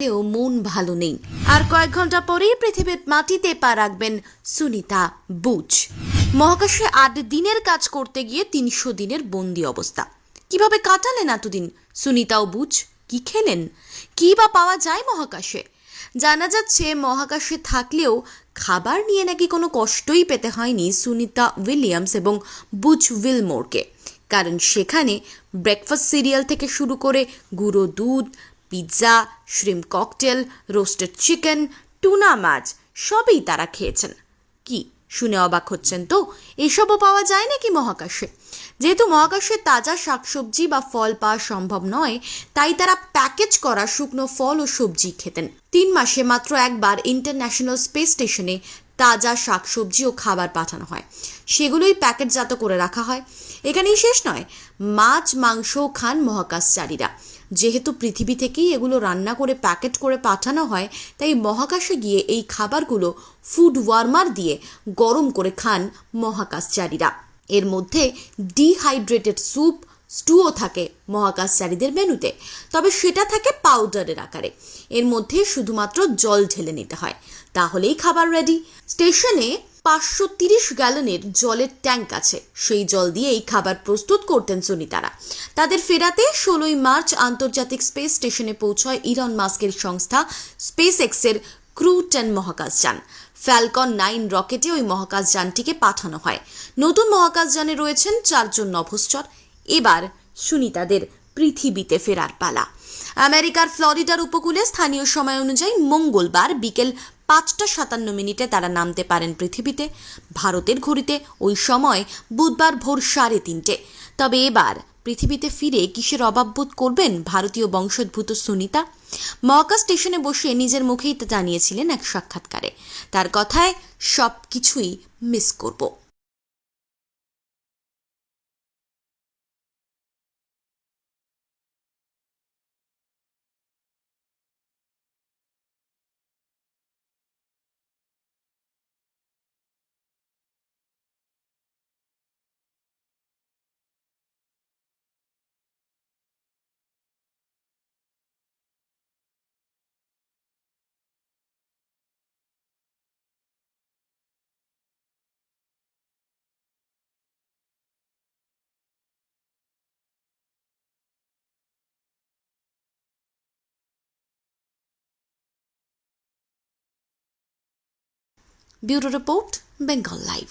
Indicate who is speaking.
Speaker 1: মন ভালো নেই। আর কয়েক ঘন্টা পরেই পৃথিবীর মাটিতে পা রাখবেন সুনিতা বুচ। মহাকাশে ৮ দিনের কাজ করতে গিয়ে ৩০০ দিনের বন্দি অবস্থা। কিভাবে কাটালেন এতদিন সুনিতা ও বুচ? কি খেলেন? কি বা পাওয়া যায় মহাকাশে? জানা যাচ্ছে মহাকাশে থাকলেও খাবার নিয়ে নাকি কোনো কষ্টই পেতে হয়নি সুনিতা উইলিয়ামস এবং বুচ উইলমোরকে। কারণ সেখানে ব্রেকফাস্ট সিরিয়াল থেকে শুরু করে গুঁড়ো দুধ, pizza, shrimp cocktail, roasted chicken, tuna মাছ সবই তারা খেয়েছেন। কি শুনে অবাক হচ্ছেন তো? এসবও পাওয়া যায় নাকি মহাকাশে? যেহেতু মহাকাশে তাজা শাকসবজি বা ফল পাওয়া সম্ভব নয়, তাই তারা প্যাকেজ করা শুকনো ফল ও সবজি খেতেন। ৩ মাসে মাত্র একবার ইন্টারন্যাশনাল স্পেস স্টেশনে তাজা শাকসবজি ও খাবার পাঠানো হয়, সেগুলোই প্যাকেটজাত করে রাখা হয়। এখানেই শেষ নয়, মাছ মাংসও খান মহাকাশচারীরা। যেহেতু পৃথিবী থেকেই এগুলো রান্না করে প্যাকেট করে পাঠানো হয়, তাই মহাকাশে গিয়ে এই খাবারগুলো ফুড ওয়ার্মার দিয়ে গরম করে খান মহাকাশচারীরা। এর মধ্যে ডিহাইড্রেটেড স্যুপ, স্টুও থাকে মহাকাশচারীদের মেনুতে, তবে সেটা থাকে পাউডারের আকারে। এর মধ্যে শুধুমাত্র জল ঢেলে নিতে হয়, তাহলেই খাবার রেডি। স্টেশনে ৫৩০ গ্যালনের জলের ট্যাঙ্ক আছে, সেই জল দিয়ে এই খাবার প্রস্তুত করতেন সুনিতারা। তাদের ফেরাতে ১৬ই মার্চ আন্তর্জাতিক স্পেস স্টেশনে পৌঁছয় ইলন মাস্কের সংস্থা স্পেস এক্সের ক্রু 10 মহাকাশযান। ফ্যালকন 9 রকেটে ওই মহাকাশযানটিকে পাঠানো হয়। নতুন মহাকাশযানে রয়েছেন ৪ জন নভোশ্চর। এবার সুনিতাদের পৃথিবীতে ফেরার পালা। আমেরিকার ফ্লোরিডার উপকূলে স্থানীয় সময় অনুযায়ী মঙ্গলবার বিকেল ৫টা ৫৭ তারা নামতে পারেন পৃথিবীতে। ভারতের ঘড়িতে ওই সময় বুধবার ভোর ৩:৩০। তবে এবার পৃথিবীতে ফিরে কিসের অভাব বোধ করবেন ভারতীয় বংশোদ্ভূত সুনিতা? মহাকাশ স্টেশনে বসে নিজের মুখেই তা জানিয়েছিলেন এক সাক্ষাৎকারে। তার কথায়, সব কিছুই মিস করব। Bureau report, Bengal live.